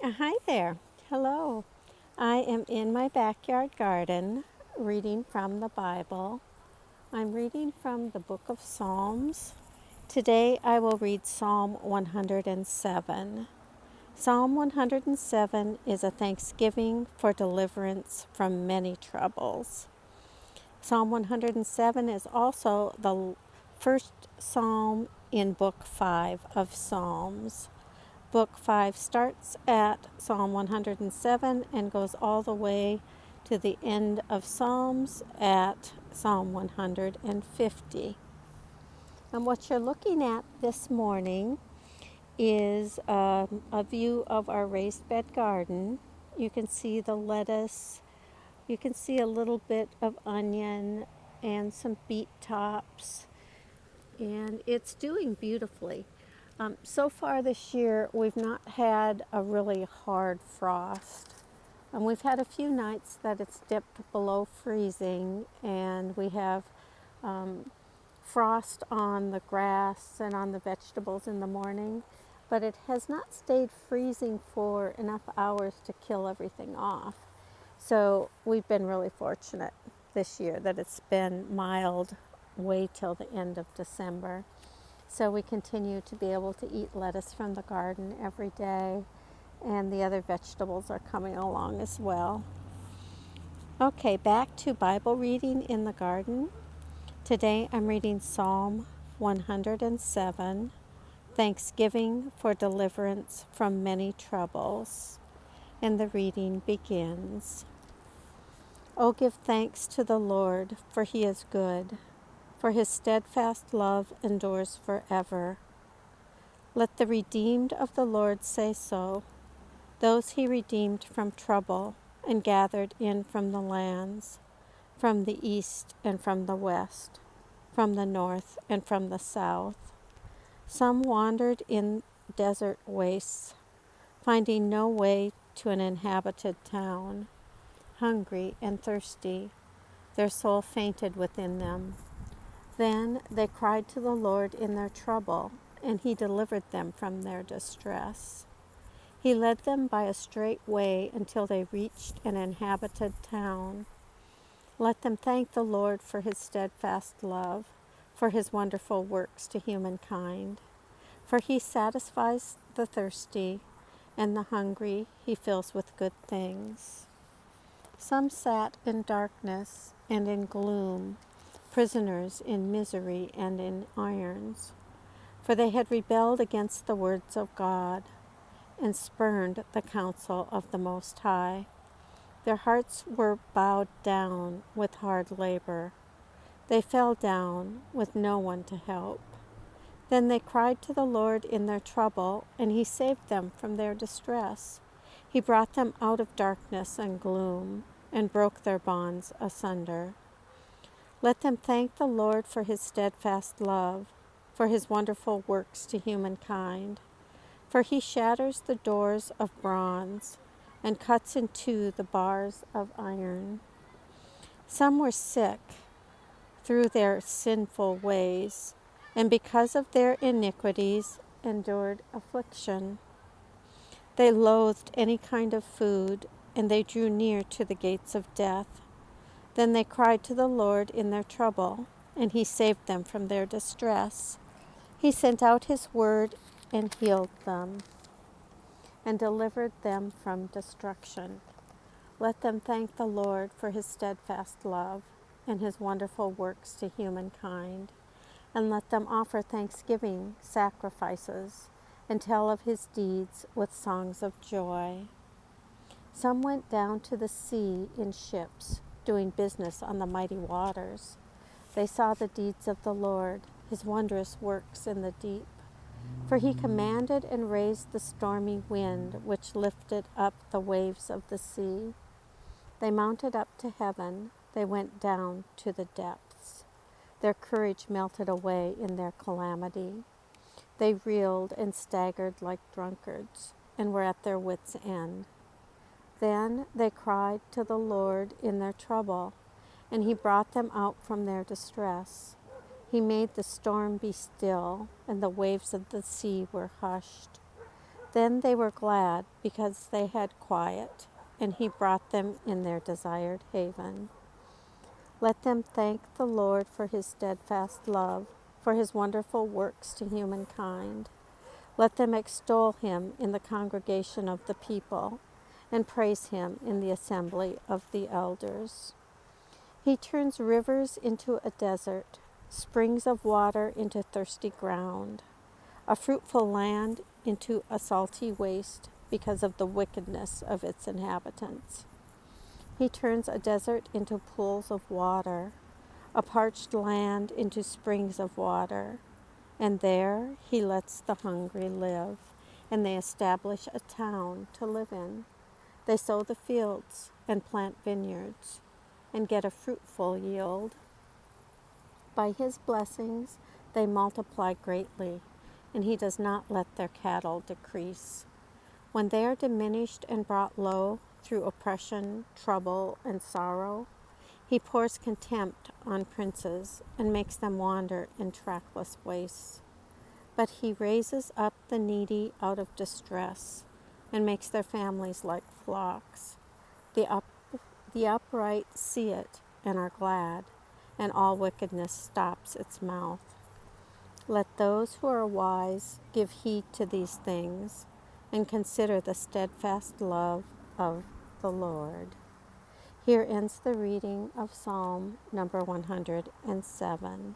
Hi there. Hello. I am in my backyard garden reading from the Bible. I'm reading from the book of Psalms. Today I will read Psalm 107. Psalm 107 is a thanksgiving for deliverance from many troubles. Psalm 107 is also the first psalm in Book 5 of Psalms. Book 5 starts at Psalm 107 and goes all the way to the end of Psalms at Psalm 150. And what you're looking at this morning is a view of our raised bed garden. You can see the lettuce, you can see a little bit of onion and some beet tops, and it's doing beautifully. So far this year, we've not had a really hard frost. We've had a few nights that it's dipped below freezing, and we have frost on the grass and on the vegetables in the morning, but it has not stayed freezing for enough hours to kill everything off. So we've been really fortunate this year that it's been mild way till the end of December. So we continue to be able to eat lettuce from the garden every day, and the other vegetables are coming along as well. Okay, back to Bible reading in the garden. Today I'm reading Psalm 107, Thanksgiving for Deliverance from Many Troubles. And the reading begins. Oh, give thanks to the Lord, for he is good, for his steadfast love endures forever. Let the redeemed of the Lord say so, those he redeemed from trouble and gathered in from the lands, from the east and from the west, from the north and from the south. Some wandered in desert wastes, finding no way to an inhabited town. Hungry and thirsty, their soul fainted within them. Then they cried to the Lord in their trouble, and he delivered them from their distress. He led them by a straight way until they reached an inhabited town. Let them thank the Lord for his steadfast love, for his wonderful works to humankind. For he satisfies the thirsty, and the hungry he fills with good things. Some sat in darkness and in gloom, prisoners in misery and in irons, for they had rebelled against the words of God and spurned the counsel of the Most High. Their hearts were bowed down with hard labor. They fell down with no one to help. Then they cried to the Lord in their trouble, and he saved them from their distress. He brought them out of darkness and gloom, and broke their bonds asunder. Let them thank the Lord for his steadfast love, for his wonderful works to humankind. For he shatters the doors of bronze and cuts in two the bars of iron. Some were sick through their sinful ways, and because of their iniquities endured affliction. They loathed any kind of food, and they drew near to the gates of death. Then they cried to the Lord in their trouble, and he saved them from their distress. He sent out his word and healed them, and delivered them from destruction. Let them thank the Lord for his steadfast love and his wonderful works to humankind, and let them offer thanksgiving sacrifices and tell of his deeds with songs of joy. Some went down to the sea in ships, doing business on the mighty waters. They saw the deeds of the Lord, his wondrous works in the deep. For he commanded and raised the stormy wind, which lifted up the waves of the sea. They mounted up to heaven, they went down to the depths. Their courage melted away in their calamity. They reeled and staggered like drunkards, and were at their wits' end. Then they cried to the Lord in their trouble, and he brought them out from their distress. He made the storm be still, and the waves of the sea were hushed. Then they were glad because they had quiet, and he brought them in their desired haven. Let them thank the Lord for his steadfast love, for his wonderful works to humankind. Let them extol him in the congregation of the people, and praise him in the assembly of the elders. He turns rivers into a desert, springs of water into thirsty ground, a fruitful land into a salty waste because of the wickedness of its inhabitants. He turns a desert into pools of water, a parched land into springs of water, and there he lets the hungry live, and they establish a town to live in. They sow the fields and plant vineyards and get a fruitful yield. By his blessings they multiply greatly, and he does not let their cattle decrease. When they are diminished and brought low through oppression, trouble, and sorrow, he pours contempt on princes and makes them wander in trackless wastes. But he raises up the needy out of distress and makes their families like flocks. The upright see it and are glad, and all wickedness stops its mouth. Let those who are wise give heed to these things, and consider the steadfast love of the Lord. Here ends the reading of Psalm number 107.